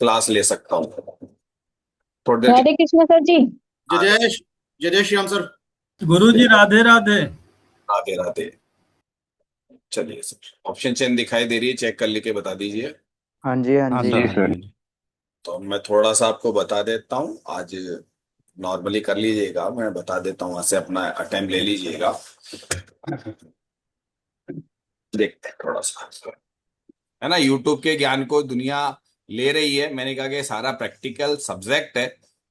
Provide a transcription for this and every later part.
Class ले सकता हूँ थोड़ी देर के। राधे कृष्ण सर जी। हाँ, जय जय जय श्री राम सर। गुरु जी राधे राधे। राधे राधे। चलिए सर, ऑप्शन चेन दिखाई दे रही है, चेक कर लेके बता दीजिए। हाँ जी, हाँ हाँ जी। सर, जी हाँ जी, सर। हाँ जी। तो मैं थोड़ा सा आपको बता देता हूँ आज। नॉर्मली कर लीजिएगा, मैं बता देता हूँ, वहां से अपना अटेम्प्ट ले लीजिएगा। देखते हैं थोड़ा सा, है ना, यूट्यूब के ज्ञान को दुनिया ले रही है। मैंने कहा कि सारा प्रैक्टिकल सब्जेक्ट है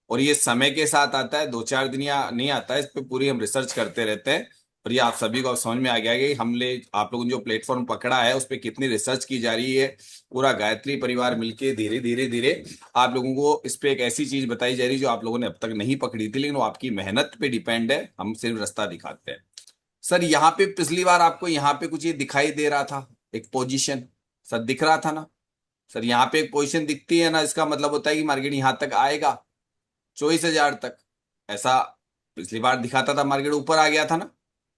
और ये समय के साथ आता है, 2-4 दिन या नहीं आता है, इस पे पूरी हम रिसर्च करते रहते हैं। और ये आप सभी को अब समझ में आ गया है कि हमने आप लोगों ने जो प्लेटफॉर्म पकड़ा है उस पर कितनी रिसर्च की जा रही है। पूरा गायत्री परिवार मिलके धीरे धीरे धीरे आप लोगों को इस पे एक ऐसी चीज बताई जा रही है जो आप लोगों ने अब तक नहीं पकड़ी थी, लेकिन वो आपकी मेहनत पे डिपेंड है। हम सिर्फ रास्ता दिखाते हैं। सर यहाँ पे पिछली बार आपको यहाँ पे कुछ ये दिखाई दे रहा था, एक पोजीशन सर दिख रहा था ना। सर यहाँ पे एक पोजीशन दिखती है ना, इसका मतलब होता है कि मार्केट यहाँ तक आएगा, 24,000 तक। ऐसा पिछली बार दिखाता था, मार्केट ऊपर आ गया था ना।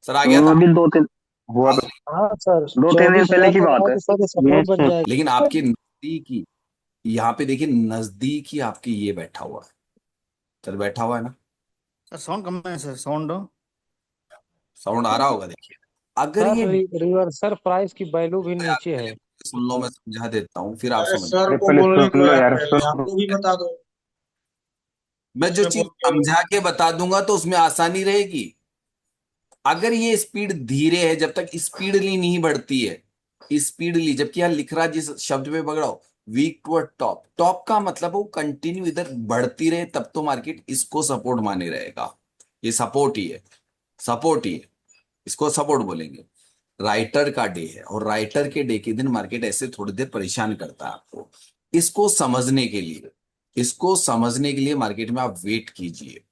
सर आ गया था। अभी दो तीन हुआ तो हाँ सर, 2-3 दिन चौबीस पहले हजार की तक बात आए है। तो सर ये सपोर्ट बन जाएगा। लेकिन आपके नजदीक ही, यहाँ पे देखिए नजदीक ही आपके ये बैठा हुआ है। सर बैठा हुआ है ना। सर साउंड कम है सर, साउंड। साउंड आ रहा होगा, देखिए। अगर सर ये रिवर्सल प्राइस की वैल्यू भी आप नीचे पहले है। सुन लो, मैं समझा देता हूँ फिर आप अरे समझ। सर अरे को पहले बोलने सुन दो लो यार, यार, पहले सुन। आपको भी बता दो। मैं जो मैं चीज बोल के समझा के बता दूंगा तो उसमें आसानी रहेगी। अगर ये स्पीड धीरे है, जब तक स्पीडली नहीं बढ़ती है, स्पीडली, जबकि यहां लिख रहा है जिस शब्द पे पकड़ाओ, वीक टुवर्ड टॉप, टॉप का मतलब वो कंटिन्यू इधर बढ़ती रहे, तब तो मार्केट इसको सपोर्ट माने रहेगा। ये सपोर्ट ही है, सपोर्ट ही है, इसको सपोर्ट बोलेंगे। राइटर का डे है और राइटर के डे के दिन मार्केट ऐसे थोड़ी देर परेशान करता है आपको। इसको समझने के लिए, इसको समझने के लिए मार्केट में आप वेट कीजिए।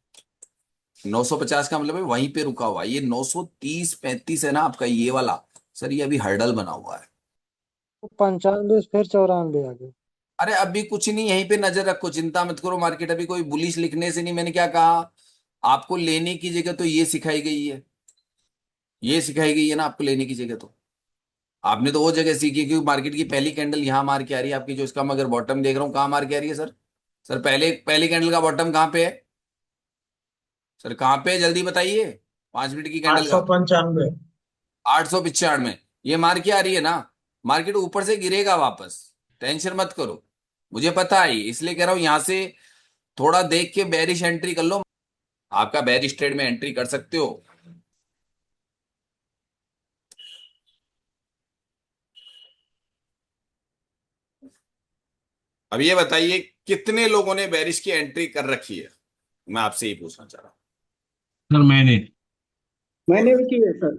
950 का मतलब है वहीं पे रुका हुआ है। ये 930-35 है ना आपका ये वाला। सर ये अभी हर्डल बना हुआ है। 95 फिर 94 आ गए। अरे अभी कुछ नहीं, यहीं पे नजर रखो, चिंता मत करो। मार्केट अभी कोई बुलिश लिखने से नहीं। मैंने क्या कहा, आपको लेने की जगह तो ये सिखाई गई है, ये सिखाई गई है ना आपको लेने की जगह। तो आपने तो वो जगह सीखी क्योंकि मार्केट की पहली कैंडल यहां मार के आ रही है आपकी, जो इसका मैं अगर बॉटम देख रहा हूँ कहाँ मार के आ रही है सर। सर पहले पहली कैंडल का बॉटम कहाँ पे है। सर कहाँ पे है जल्दी बताइए, 5 मिनट की आठ कैंडल सौ का। पंचानवे 895 ये मार के आ रही है ना। मार्केट ऊपर से गिरेगा वापस, टेंशन मत करो। मुझे पता है, इसलिए कह रहा हूं यहां से थोड़ा देख के बेरिश एंट्री कर लो। आपका बेरिश ट्रेड में एंट्री कर सकते हो। अब ये बताइए कितने लोगों ने बेरिश की एंट्री कर रखी है, मैं आपसे ही पूछना चाह रहा हूं। सर मैंने। और मैंने भी की है सर।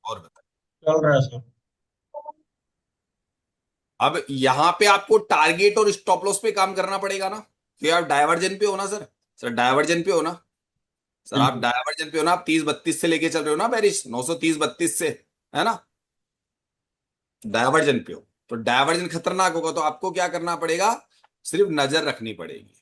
और बताइए। चल रहा है सर। अब यहां पे आपको टारगेट और स्टॉप लॉस पे काम करना पड़ेगा ना, कि आप डायवर्जन पे हो ना सर। सर डायवर्जन पे हो ना। सर आप बिल्कुल। डायवर्जन पे हो ना, आप 30-32 से लेके चल रहे हो ना बेरिश, 930-32 से, है ना। डायवर्जन पे हो तो डायवर्जन खतरनाक होगा, तो आपको क्या करना पड़ेगा, सिर्फ नजर रखनी पड़ेगी।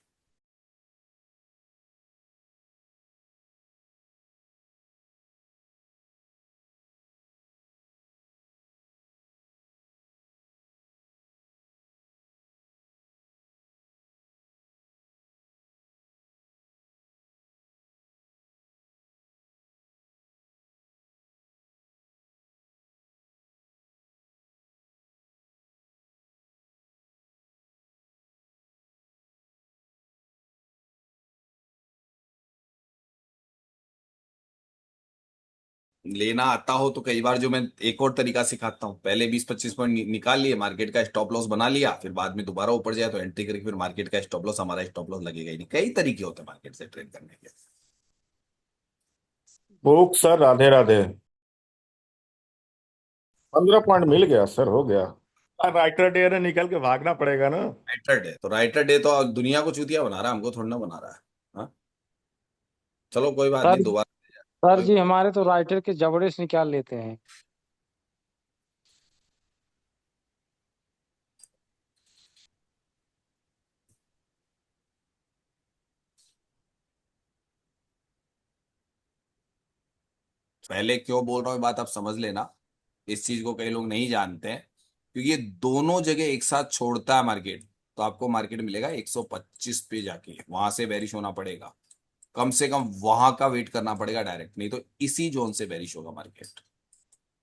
लेना आता हो तो कई बार जो मैं एक और तरीका सिखाता हूं, पहले 20-25 पॉइंट निकाल लिए, मार्केट का स्टॉप लॉस बना लिया, फिर बाद में दोबारा ऊपर जाए तो एंट्री करके फिर मार्केट का स्टॉप लॉस, हमारा स्टॉप लॉस लगेगा ही नहीं। कई तरीके होते हैं मार्केट से ट्रेड करने के। Book sir Radhe Radhe. 15 point मिल गया सर, हो गया। राइटर डे ने निकल के भागना पड़ेगा ना। राइटर डे तो दुनिया को चूतिया बना रहा है, हमको थोड़ा ना बना रहा है। हाँ, चलो कोई बात नहीं, सर दोबारा। सर कोई, जी हमारे तो राइटर के जबड़े से निकाल लेते हैं। पहले क्यों बोल रहा हूँ ये बात आप समझ लेना। इस चीज को कई लोग नहीं जानते हैं, क्योंकि ये दोनों जगह एक साथ छोड़ता है मार्केट। तो आपको मार्केट मिलेगा 125 पे जाके, वहां से बेरिश होना पड़ेगा, कम से कम वहां का वेट करना पड़ेगा डायरेक्ट, नहीं तो इसी जोन से बेरिश होगा मार्केट।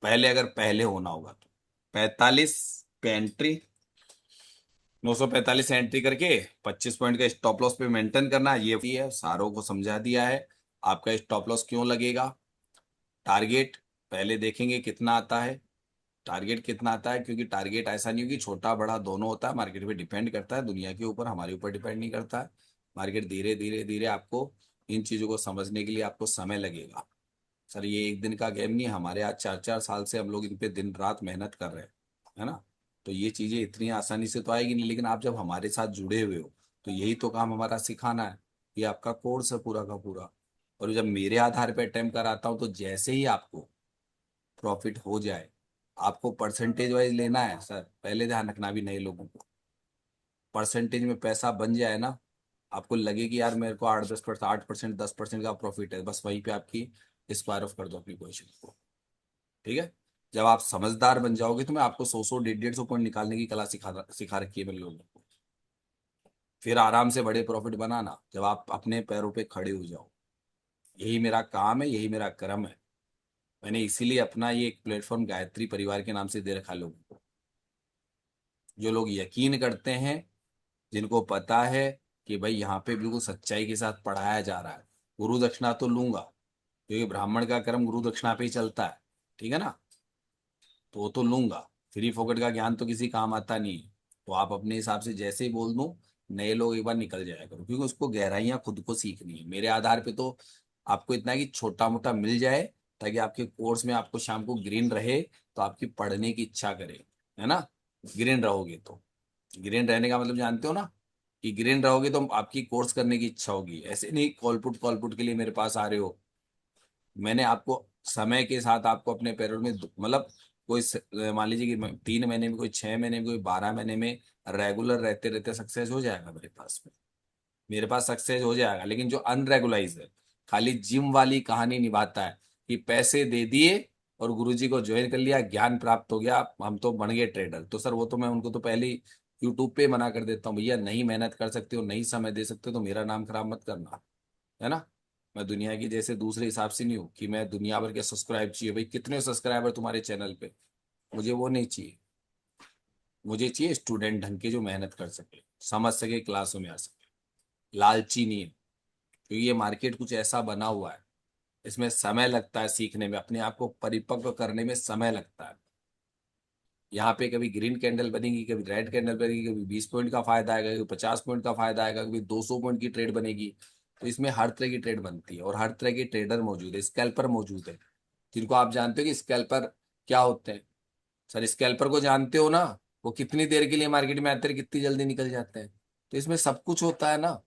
पहले अगर पहले होना होगा तो 45 पे एंट्री, 945 से एंट्री करके 25 पॉइंट का स्टॉप लॉस पे मेंटेन करना, ये है सारों को समझा दिया है। आपका स्टॉप लॉस क्यों लगेगा, टारगेट पहले देखेंगे कितना आता है, टारगेट कितना आता है, क्योंकि टारगेट ऐसा नहीं हो कि छोटा बड़ा दोनों होता है, मार्केट पे डिपेंड करता है, दुनिया के ऊपर, हमारे ऊपर डिपेंड नहीं करता है। मार्केट धीरे धीरे धीरे आपको इन चीजों को समझने के लिए आपको समय लगेगा। सर ये एक दिन का गेम नहीं है, हमारे आज 4-4 साल से हम लोग इन पे दिन रात मेहनत कर रहे हैं, है ना। तो ये चीजें इतनी आसानी से तो आएगी नहीं, लेकिन आप जब हमारे साथ जुड़े हुए हो तो यही तो काम हमारा सिखाना है, ये आपका कोर्स है पूरा का पूरा। और जब मेरे आधार पे अटेम्प्ट कराता हूँ तो जैसे ही आपको प्रॉफिट हो जाए, आपको परसेंटेज वाइज लेना है। सर पहले ध्यान रखना भी नए लोगों को, परसेंटेज में पैसा बन जाए ना, आपको लगे कि यार मेरे को 8-10%, 8%, 10% का प्रॉफिट है, बस वहीं पे आपकी स्क्वायर ऑफ कर दो अपनी पोजीशन को, ठीक है। जब आप समझदार बन जाओगे तो मैं आपको 100-100, 150-150 पॉइंट निकालने की कला सिखा रखी है मैंने लोगों को। फिर आराम से बड़े प्रॉफिट बनाना जब आप अपने पैरों पे खड़े हो जाओ। यही मेरा काम है, यही मेरा कर्म है। मैंने इसीलिए अपना ये एक प्लेटफॉर्म गायत्री परिवार के नाम से दे रखा है लोगों को। जो लोग यकीन करते हैं, जिनको पता है कि भाई यहाँ पे बिल्कुल सच्चाई के साथ पढ़ाया जा रहा है, गुरु दक्षिणा तो लूंगा, क्योंकि ब्राह्मण का कर्म गुरु दक्षिणा पे ही चलता है, ठीक है ना, तो वो तो लूंगा। फ्री फोकट का ज्ञान तो किसी काम आता नहीं है। तो आप अपने हिसाब से जैसे ही बोल दूं, नए लोग एक बार निकल जाया करो, क्योंकि उसको गहराइयां खुद को सीखनी है। मेरे आधार पे तो आपको इतना है कि छोटा मोटा मिल जाए, ताकि आपके कोर्स में आपको शाम को ग्रीन रहे, तो आपकी पढ़ने की इच्छा करे, है ना। ग्रीन रहोगे तो, ग्रीन रहने का मतलब जानते हो ना, कि ग्रीन रहोगे तो आपकी कोर्स करने की इच्छा होगी। ऐसे नहीं कॉलपुट के लिए मेरे पास आ रहे हो। मैंने आपको समय के साथ आपको अपने पैरों में मतलब कोई मान लीजिए कि 3 महीने में, कोई 6 महीने में, कोई 12 महीने में रेगुलर रहते रहते सक्सेस हो जाएगा मेरे पास में, मेरे पास सक्सेस हो जाएगा। लेकिन जो अनरेगुलाइज है, खाली जिम वाली कहानी निभाता है कि पैसे दे दिए और गुरुजी को ज्वाइन कर लिया, ज्ञान प्राप्त हो गया, हम तो बन गए ट्रेडर, तो सर वो तो मैं उनको तो पहले ही यूट्यूब पे मना कर देता हूँ, भैया नहीं मेहनत कर सकते हो, नहीं समय दे सकते हो, तो मेरा नाम खराब मत करना, है ना। मैं दुनिया की जैसे दूसरे हिसाब से नहीं हूँ कि मैं दुनिया भर के सब्सक्राइब चाहिए, भाई कितने सब्सक्राइबर तुम्हारे चैनल पे, मुझे वो नहीं चाहिए। मुझे चाहिए स्टूडेंट ढंग के जो मेहनत कर सके, समझ सके, क्लासों में आ सके, लालची नहीं है। क्योंकि ये मार्केट कुछ ऐसा बना हुआ है, इसमें समय लगता है सीखने में, अपने आप को परिपक्व करने में समय लगता है। यहाँ पे कभी ग्रीन कैंडल बनेगी, कभी रेड कैंडल बनेगी, कभी 20 पॉइंट का फायदा आएगा, कभी 50 पॉइंट का फायदा आएगा, कभी 200 पॉइंट की ट्रेड बनेगी। तो इसमें हर तरह की ट्रेड बनती है और हर तरह के ट्रेडर मौजूद है, स्कैल्पर मौजूद है, जिनको आप जानते हो कि स्कैल्पर क्या होते हैं। सर स्कैल्पर को जानते हो ना, वो कितनी देर के लिए मार्केट में आते हैं, कितनी जल्दी निकल जाते हैं। तो इसमें सब कुछ होता है ना,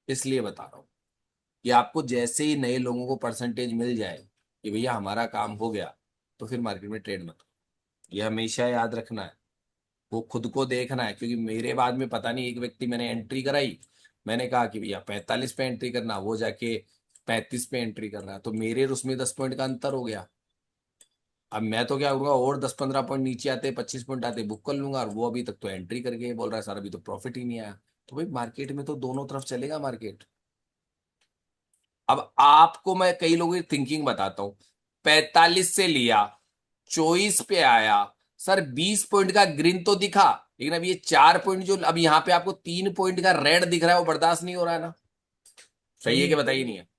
इसलिए बता रहा हूँ कि आपको जैसे ही नए लोगों को परसेंटेज मिल जाए कि भैया हमारा काम हो गया, तो फिर मार्केट में ट्रेड मत करो। ये हमेशा याद रखना है, वो खुद को देखना है। क्योंकि मेरे बाद में पता नहीं, एक व्यक्ति मैंने एंट्री कराई, मैंने कहा कि भैया 45 पे एंट्री करना, वो जाके 35 पे एंट्री कर रहा है, तो मेरे और उसमें 10 पॉइंट का अंतर हो गया। अब मैं तो क्या करूंगा, और 10-15 पॉइंट नीचे आते, 25 पॉइंट आते, बुक कर लूंगा, और वो अभी तक तो एंट्री करके बोल रहा है सर अभी तो प्रॉफिट ही नहीं आया। तो भाई मार्केट में तो दोनों तरफ चलेगा मार्केट। अब आपको मैं कई लोगों की थिंकिंग बताता हूं, 45 से लिया, 24 पे आया, सर 20 पॉइंट का ग्रीन तो दिखा, लेकिन अब ये 4 पॉइंट जो अब यहाँ पे आपको 3 पॉइंट का रेड दिख रहा है, वो बर्दाश्त नहीं हो रहा है ना। सही है कि बताइए, नहीं है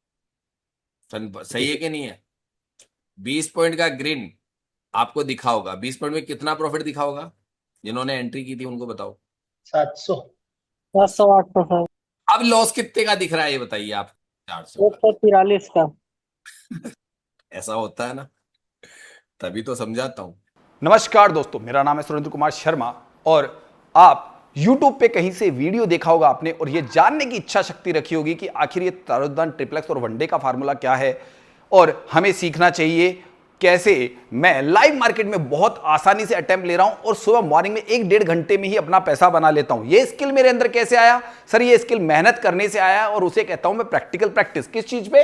सही है कि नहीं है। 20 पॉइंट का ग्रीन आपको दिखा होगा, 20 पॉइंट में कितना प्रॉफिट दिखा होगा, जिन्होंने एंट्री की थी उनको बताओ। 700। 708 सर, अब लॉस कितने का दिख रहा है ये बताइए आप। 400 का। 143 का। ऐसा होता है ना, तभी तो समझाता हूं। नमस्कार दोस्तों, मेरा नाम है सुरेंद्र कुमार शर्मा और आप YouTube पे कहीं से वीडियो देखा होगा आपने और ये जानने की इच्छा शक्ति रखी होगी कि आखिर ये तारुदान ट्रिप्लेक्स और वनडे का फार्मूला क्या है और हमें सीखना चाहिए कैसे मैं लाइव मार्केट में बहुत आसानी से अटेम्प्ट ले रहा हूं और सुबह मॉर्निंग में 1-1.5 घंटे में ही अपना पैसा बना लेता हूं। ये स्किल मेरे अंदर कैसे आया? सर ये स्किल मेहनत करने से आया और उसे कहता हूं मैं प्रैक्टिकल प्रैक्टिस। किस चीज पे?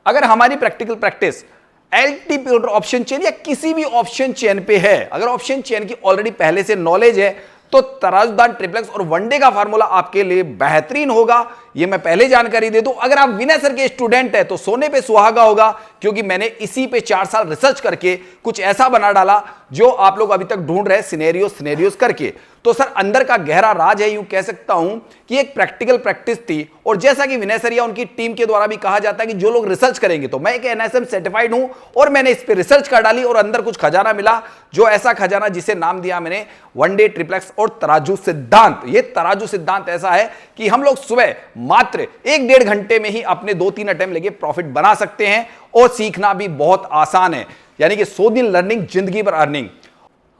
अगर हमारी practical practice LTP option chain या किसी भी ऑप्शन चेन पे है, अगर ऑप्शन चेन की ऑलरेडी पहले से नॉलेज है तो तराजदान ट्रिप्लेक्स और वनडे का फार्मूला आपके लिए बेहतरीन होगा, ये मैं पहले जानकारी दे दूं। अगर आप विनय सर के स्टूडेंट हैं तो सोने पे सुहागा होगा, क्योंकि मैंने इसी पे 4 साल रिसर्च करके कुछ ऐसा बना डाला जो आप लोग अभी तक ढूंढ रहे सिनेरियोस करके। तो सर अंदर का गहरा राज है, यूं कह सकता हूं कि एक प्रैक्टिकल प्रैक्टिस थी। और जैसा कि विनय सर या उनकी टीम के द्वारा भी कहा जाता है कि जो लोग रिसर्च करेंगे, तो मैं एक एनएसएम सर्टिफाइड हूं और मैंने इस पे रिसर्च कर डाली और अंदर कुछ खजाना मिला, जो ऐसा खजाना जिसे नाम दिया मैंने वनडे ट्रिप्लेक्स और तराजू सिद्धांत। ये तराजू सिद्धांत ऐसा है कि हम लोग सुबह मात्र 1-1.5 घंटे में ही अपने 2-3 अटेम्प्ट लेके प्रॉफिट बना सकते हैं, और सीखना भी बहुत आसान है। यानी कि 100 दिन लर्निंग, जिंदगी भर अर्निंग।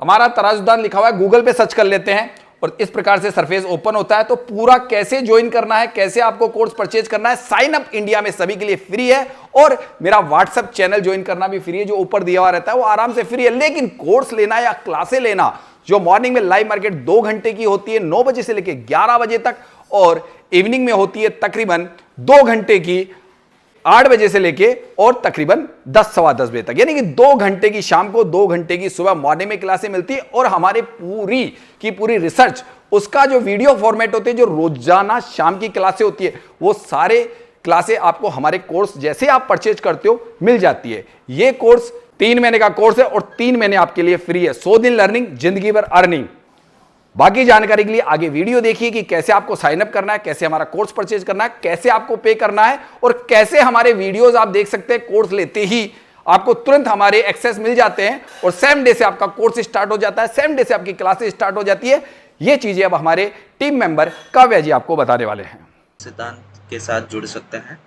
हमारा तराजूदान लिखा हुआ है, गूगल पे सर्च कर लेते हैं और इस प्रकार से सरफेस ओपन होता है। तो पूरा कैसे ज्वाइन करना है, कैसे आपको कोर्स परचेज करना है, साइन अप इंडिया में सभी के लिए फ्री है, और मेरा व्हाट्सएप चैनल ज्वाइन करना भी फ्री है, जो ऊपर दिया हुआ रहता है वो आराम से फ्री है। लेकिन कोर्स लेना या क्लासे लेना, जो मॉर्निंग में लाइव मार्केट 2 घंटे की होती है 9 बजे से लेकर 11 बजे तक, और इवनिंग में होती है तकरीबन 2 घंटे की 8 बजे से लेके और तकरीबन 10-10:15 बजे तक, यानी कि 2 घंटे की शाम को, 2 घंटे की सुबह मॉर्निंग में क्लासें मिलती है। और हमारे पूरी की पूरी रिसर्च, उसका जो वीडियो फॉर्मेट होते हैं, जो रोजाना शाम की क्लासें होती है, वो सारे क्लासें आपको हमारे कोर्स जैसे आप परचेज करते हो मिल जाती है। ये कोर्स 3 महीने का कोर्स है और 3 महीने आपके लिए फ्री है। 100 दिन लर्निंग, जिंदगी भर अर्निंग। बाकी जानकारी के लिए आगे वीडियो देखिए कि कैसे आपको साइन अप करना है, कैसे हमारा कोर्स परचेज करना है, कैसे आपको पे करना है, और कैसे हमारे वीडियोस आप देख सकते हैं। कोर्स लेते ही आपको तुरंत हमारे एक्सेस मिल जाते हैं और सेम डे से आपका कोर्स स्टार्ट हो जाता है, सेम डे से आपकी क्लासेस स्टार्ट हो जाती है। ये चीजें अब हमारे टीम मेंबर काव्या जी आपको बताने वाले हैं। सिद्धांत के साथ जुड़ सकते हैं।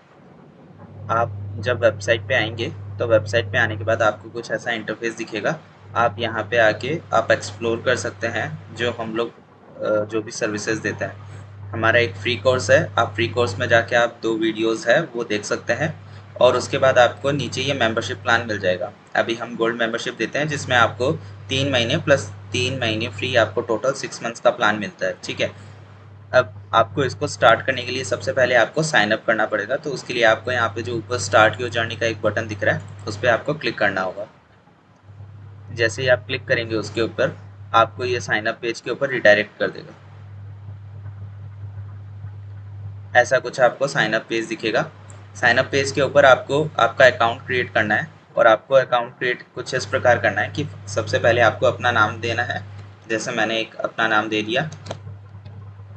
आप जब वेबसाइट पे आएंगे तो वेबसाइट पे आने के बाद आपको कुछ ऐसा इंटरफेस दिखेगा। आप यहाँ पे आके आप एक्सप्लोर कर सकते हैं जो हम लोग जो भी सर्विसेज देते हैं। हमारा एक फ्री कोर्स है, आप फ्री कोर्स में जाके आप 2 वीडियोस है वो देख सकते हैं, और उसके बाद आपको नीचे ये मेंबरशिप प्लान मिल जाएगा। अभी हम गोल्ड मेंबरशिप देते हैं, जिसमें आपको 3 महीने प्लस 3 महीने फ्री, आपको टोटल 6 मंथ्स का प्लान मिलता है। ठीक है, अब आपको इसको स्टार्ट करने के लिए सबसे पहले आपको साइन अप करना पड़ेगा। तो उसके लिए आपको यहाँ पे जो ऊपर स्टार्ट योर जर्नी का एक बटन दिख रहा है, उस पर आपको क्लिक करना होगा। जैसे ही आप क्लिक करेंगे उसके ऊपर, आपको ये साइन अप पेज के ऊपर रिडायरेक्ट कर देगा। ऐसा कुछ आपको साइन अप पेज दिखेगा। साइन अप पेज के ऊपर आपको आपका अकाउंट क्रिएट करना है, और आपको अकाउंट क्रिएट कुछ इस प्रकार करना है कि सबसे पहले आपको अपना नाम देना है। जैसे मैंने एक अपना नाम दे दिया,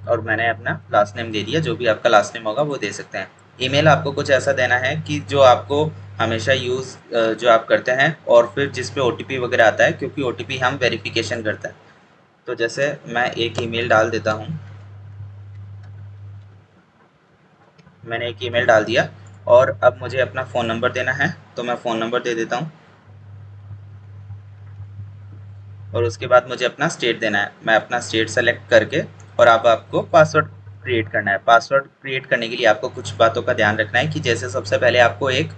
और मैंने अपना लास्ट नेम दे दिया। जो भी आपका लास्ट नेम होगा वो दे सकते हैं। ईमेल आपको कुछ ऐसा देना है कि जो आपको हमेशा यूज़ जो आप करते हैं, और फिर जिस पे OTP वगैरह आता है, क्योंकि OTP हम वेरिफिकेशन करते हैं। तो जैसे मैं एक ईमेल डाल देता हूँ, मैंने एक ईमेल डाल दिया, और अब मुझे अपना फ़ोन नंबर देना है, तो मैं फ़ोन नंबर दे देता हूँ। और उसके बाद मुझे अपना स्टेट देना है, मैं अपना स्टेट सेलेक्ट करके, और अब आपको पासवर्ड क्रिएट करना है। पासवर्ड क्रिएट करने के लिए आपको कुछ बातों का ध्यान रखना है कि जैसे सबसे पहले आपको एक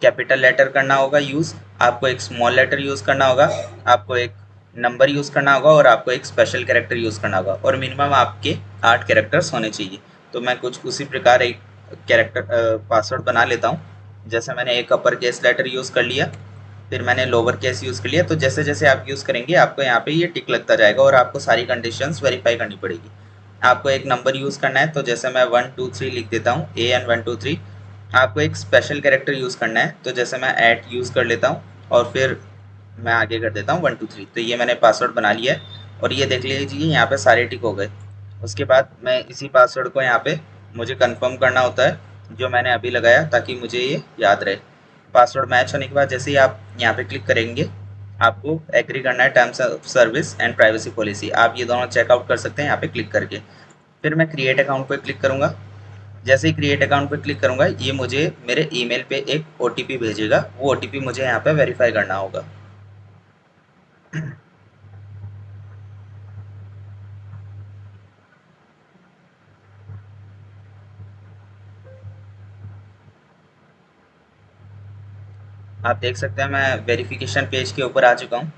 कैपिटल लेटर करना होगा यूज़, आपको एक स्मॉल लेटर यूज़ करना होगा, आपको एक नंबर यूज़ करना होगा, और आपको एक स्पेशल कैरेक्टर यूज़ करना होगा, और मिनिमम आपके 8 कैरेक्टर्स होने चाहिए। तो मैं कुछ उसी प्रकार एक कैरेक्टर पासवर्ड बना लेता हूँ। जैसे मैंने एक अपर केस लेटर यूज़ कर लिया, फिर मैंने लोअर केस यूज़ कर लिया। तो जैसे जैसे आप यूज़ करेंगे आपको यहाँ पे ये टिक लगता जाएगा, और आपको सारी कंडीशंस वेरीफाई करनी पड़ेगी। आपको एक नंबर यूज़ करना है, तो जैसे मैं 1 2 3 लिख देता हूँ, AN 1 2 3। आपको एक स्पेशल कैरेक्टर यूज़ करना है, तो जैसे मैं @ यूज़ कर लेता हूँ, और फिर मैं आगे कर देता हूँ 1 2 3। तो ये मैंने पासवर्ड बना लिया है, और ये देख लीजिए यहाँ पे सारे टिक हो गए। उसके बाद मैं इसी पासवर्ड को यहाँ पे मुझे कंफर्म करना होता है, जो मैंने अभी लगाया, ताकि मुझे ये याद रहे। पासवर्ड मैच होने के बाद जैसे ही आप यहाँ पे क्लिक करेंगे, आपको एग्री करना है terms of service and privacy policy. आप ये दोनों चेकआउट कर सकते हैं यहाँ पे क्लिक करके। फिर मैं क्रिएट अकाउंट पे क्लिक करूँगा। जैसे ही क्रिएट अकाउंट पे क्लिक करूँगा, ये मुझे मेरे ईमेल पे एक OTP भेजेगा। वो OTP मुझे यहाँ पे वेरीफाई करना होगा। आप देख सकते हैं मैं वेरिफिकेशन पेज के ऊपर आ चुका हूँ,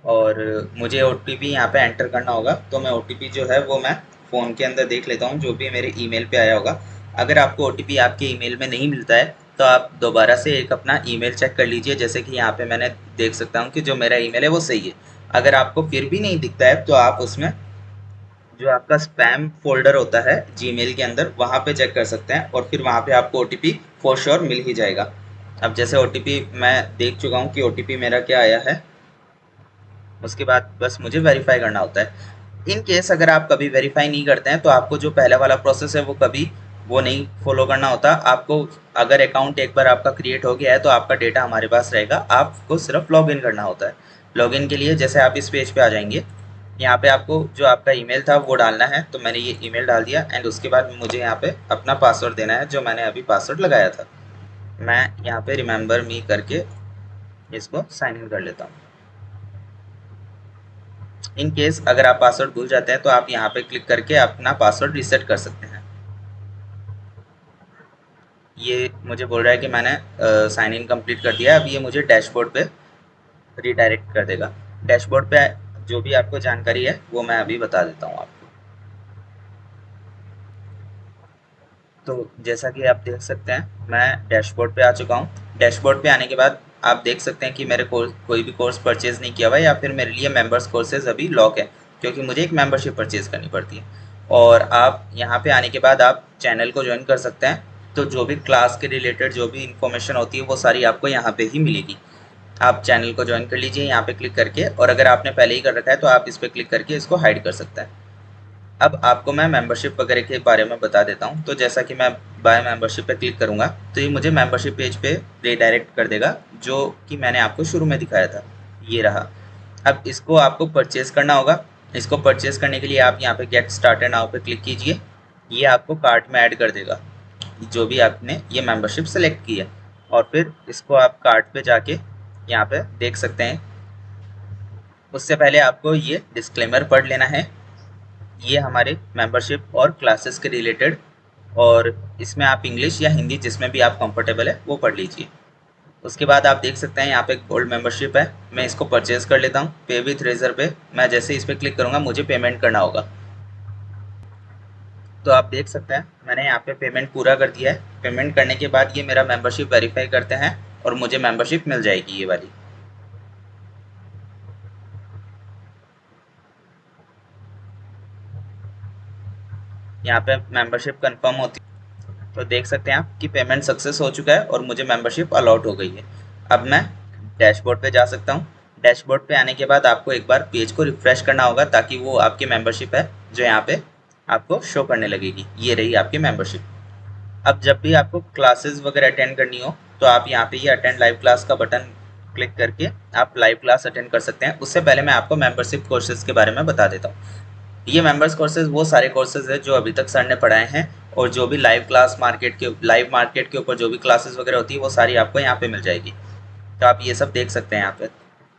और मुझे OTP यहाँ पे एंटर करना होगा। तो मैं OTP जो है वो मैं फ़ोन के अंदर देख लेता हूँ, जो भी मेरे ईमेल पे आया होगा। अगर आपको OTP आपके ईमेल में नहीं मिलता है, तो आप दोबारा से एक अपना ईमेल चेक कर लीजिए। जैसे कि यहाँ पे मैंने देख सकता हूँ कि जो मेरा ईमेल है वो सही है। अगर आपको फिर भी नहीं दिखता है, तो आप उसमें जो आपका स्पैम फोल्डर होता है जीमेल के अंदर, वहाँ पे चेक कर सकते हैं और फिर वहाँ पे आपको ओटीपी फॉर श्योर मिल ही जाएगा। अब जैसे ओटीपी मैं देख चुका हूँ कि ओटीपी मेरा क्या आया है, उसके बाद बस मुझे वेरीफाई करना होता है। इन केस अगर आप कभी वेरीफाई नहीं करते हैं तो आपको जो पहले वाला प्रोसेस है वो कभी वो नहीं फॉलो करना होता। आपको अगर अकाउंट एक बार आपका क्रिएट हो गया है तो आपका डेटा हमारे पास रहेगा, आपको सिर्फ लॉगिन करना होता है। लॉगिन के लिए जैसे आप इस पेज पे आ जाएंगे, यहाँ पे आपको जो आपका ईमेल था वो डालना है, तो मैंने ये ईमेल डाल दिया एंड उसके बाद मुझे यहाँ पे अपना पासवर्ड देना है जो मैंने अभी पासवर्ड लगाया था। मैं यहाँ पे रिमेंबर मी करके इसको साइन इन कर लेता हूँ। इन केस अगर आप पासवर्ड भूल जाते हैं तो आप यहाँ पे क्लिक करके अपना पासवर्ड रीसेट कर सकते हैं। ये मुझे बोल रहा है कि मैंने साइन इन कंप्लीट कर दिया है। अब ये मुझे डैशबोर्ड पे रिडायरेक्ट कर देगा। डैशबोर्ड पे जो भी आपको जानकारी है वो मैं अभी बता देता हूँ आपको। तो जैसा कि आप देख सकते हैं मैं डैशबोर्ड पे आ चुका हूँ। डैशबोर्ड पे आने के बाद आप देख सकते हैं कि मेरे कोई भी कोर्स परचेज नहीं किया हुआ है या फिर मेरे लिए मेंबर्स कोर्सेज अभी लॉक है, क्योंकि मुझे एक मेंबरशिप परचेज करनी पड़ती है। और आप यहाँ पे आने के बाद आप चैनल को ज्वाइन कर सकते हैं, तो जो भी क्लास के रिलेटेड जो भी इंफॉर्मेशन होती है वो सारी आपको यहाँ पे ही मिलेगी। आप चैनल को ज्वाइन कर लीजिए यहाँ पे क्लिक करके, और अगर आपने पहले ही कर रखा है तो आप इस पर क्लिक करके इसको हाइड कर सकते हैं। अब आपको मैं मेंबरशिप वगैरह के बारे में बता देता हूँ। तो जैसा कि मैं बाय मेंबरशिप पे क्लिक करूँगा तो ये मुझे मेंबरशिप पेज पे रिडायरेक्ट कर देगा, जो कि मैंने आपको शुरू में दिखाया था, ये रहा। अब इसको आपको परचेज करना होगा। इसको परचेज करने के लिए आप यहाँ पे गेट स्टार्टेड नाउ पे क्लिक कीजिए। ये आपको कार्ट में ऐड कर देगा जो भी आपने ये मेंबरशिप सेलेक्ट की है, और फिर इसको आप कार्ट पे जाके यहाँ पे देख सकते हैं। उससे पहले आपको ये डिस्क्लेमर पढ़ लेना है, ये हमारे मेंबरशिप और क्लासेस के रिलेटेड, और इसमें आप इंग्लिश या हिंदी जिसमें भी आप कंफर्टेबल है वो पढ़ लीजिए। उसके बाद आप देख सकते हैं यहाँ पे गोल्ड मेंबरशिप है, मैं इसको परचेज कर लेता हूँ। पे विथ रेजर पे मैं जैसे इस पर क्लिक करूँगा मुझे पेमेंट करना होगा। तो आप देख सकते हैं मैंने यहाँ पे पेमेंट पूरा कर दिया है। पेमेंट करने के बाद ये मेरा मेंबरशिप वेरीफाई करते हैं और मुझे मेंबरशिप मिल जाएगी ये वाली। यहाँ पे मेंबरशिप कंफर्म होती है, तो देख सकते हैं आप कि पेमेंट सक्सेस हो चुका है और मुझे मेंबरशिप अलॉट हो गई है। अब मैं डैशबोर्ड पे जा सकता हूँ। डैशबोर्ड पे आने के बाद आपको एक बार पेज को रिफ्रेश करना होगा ताकि वो आपकी मेंबरशिप है जो यहाँ पे आपको शो करने लगेगी। ये रही आपकी मेंबरशिप। अब जब भी आपको क्लासेस वगैरह अटेंड करनी हो तो आप यहाँ पे ये अटेंड लाइव क्लास का बटन क्लिक करके आप लाइव क्लास अटेंड कर सकते हैं। उससे पहले मैं आपको मेंबरशिप कोर्सेज के बारे में बता देता हूँ। ये मेंबर्स कोर्सेज वो सारे कोर्सेज है जो अभी तक सर ने पढ़ाए हैं, और जो भी लाइव मार्केट के ऊपर जो भी क्लासेस वगैरह होती है वो सारी आपको यहाँ पे मिल जाएगी। तो आप ये सब देख सकते हैं यहाँ पे,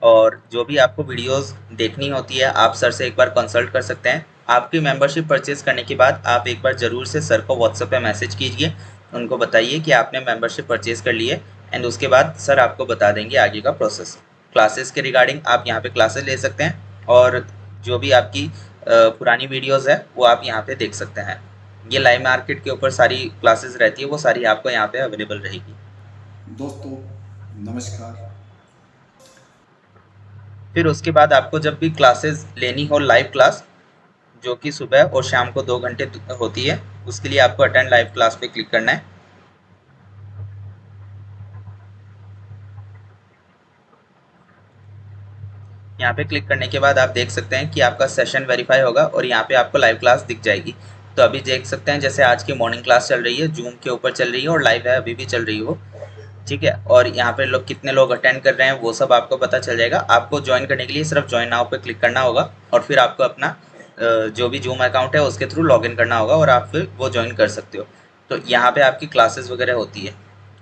और जो भी आपको वीडियोस देखनी होती है आप सर से एक बार कंसल्ट कर सकते हैं। आपकी मेंबरशिप परचेज करने के बाद आप एक बार ज़रूर से सर को व्हाट्सएप पे मैसेज कीजिए, उनको बताइए कि आपने मेंबरशिप परचेज कर ली है, एंड उसके बाद सर आपको बता देंगे आगे का प्रोसेस। क्लासेस के रिगार्डिंग आप यहाँ पे क्लासेस ले सकते हैं, और जो भी आपकी पुरानी वीडियोस है वो आप यहाँ पे देख सकते हैं। ये लाइव मार्केट के ऊपर सारी क्लासेस रहती है, वो सारी आपको यहाँ पे अवेलेबल रहेगी। दोस्तों नमस्कार। फिर उसके बाद आपको जब भी क्लासेस लेनी हो लाइव क्लास, जो कि सुबह और शाम को 2 घंटे होती है, उसके लिए आपको अटेंड लाइव क्लास पे क्लिक करना है। यहाँ पे क्लिक करने के बाद आप देख सकते हैं कि आपका सेशन वेरीफाई होगा और यहाँ पे आपको लाइव क्लास दिख जाएगी। तो अभी देख सकते हैं जैसे आज की मॉर्निंग क्लास चल रही है, जूम के ऊपर चल रही है और लाइव है, अभी भी चल रही है वो, ठीक है। और यहाँ पे लोग कितने लोग अटेंड कर रहे हैं वो सब आपको पता चल जाएगा। आपको ज्वाइन करने के लिए सिर्फ ज्वाइन नाउ पे क्लिक करना होगा, और फिर आपको अपना जो भी जूम अकाउंट है उसके थ्रू लॉगिन करना होगा और आप फिर वो ज्वाइन कर सकते हो। तो यहाँ पे आपकी क्लासेस वगैरह होती है।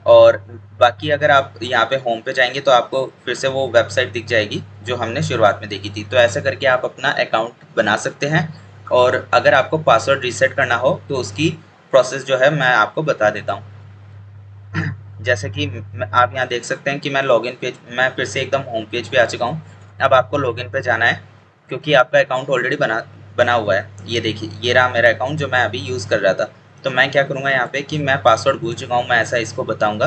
और बाकी अगर आप यहाँ पे होम पे जाएंगे तो आपको फिर से वो वेबसाइट दिख जाएगी जो हमने शुरुआत में देखी थी। तो ऐसे करके आप अपना अकाउंट बना सकते हैं, और अगर आपको पासवर्ड रीसेट करना हो तो उसकी प्रोसेस जो है मैं आपको बता देता हूँ। जैसे कि आप यहाँ देख सकते हैं कि मैं फिर से एकदम होम पेज पे आ चुका हूँ। अब आपको लॉगिन पे जाना है, क्योंकि आपका अकाउंट ऑलरेडी बना हुआ है। ये देखिए, ये रहा मेरा अकाउंट जो मैं अभी यूज़ कर रहा था। तो मैं क्या करूँगा यहाँ पे कि मैं पासवर्ड भूल चुका हूँ, मैं ऐसा इसको बताऊँगा,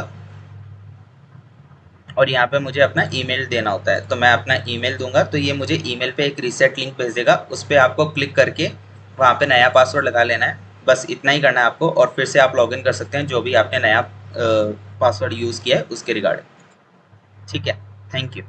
और यहाँ पे मुझे अपना ईमेल देना होता है। तो मैं अपना ईमेल दूंगा, तो ये मुझे ईमेल पे एक रीसेट लिंक भेज देगा, उस पर आपको क्लिक करके वहाँ पे नया पासवर्ड लगा लेना है, बस इतना ही करना है आपको, और फिर से आप लॉगिन कर सकते हैं जो भी आपने नया पासवर्ड यूज़ किया है उसके रिगार्डिंग। ठीक है, थैंक यू।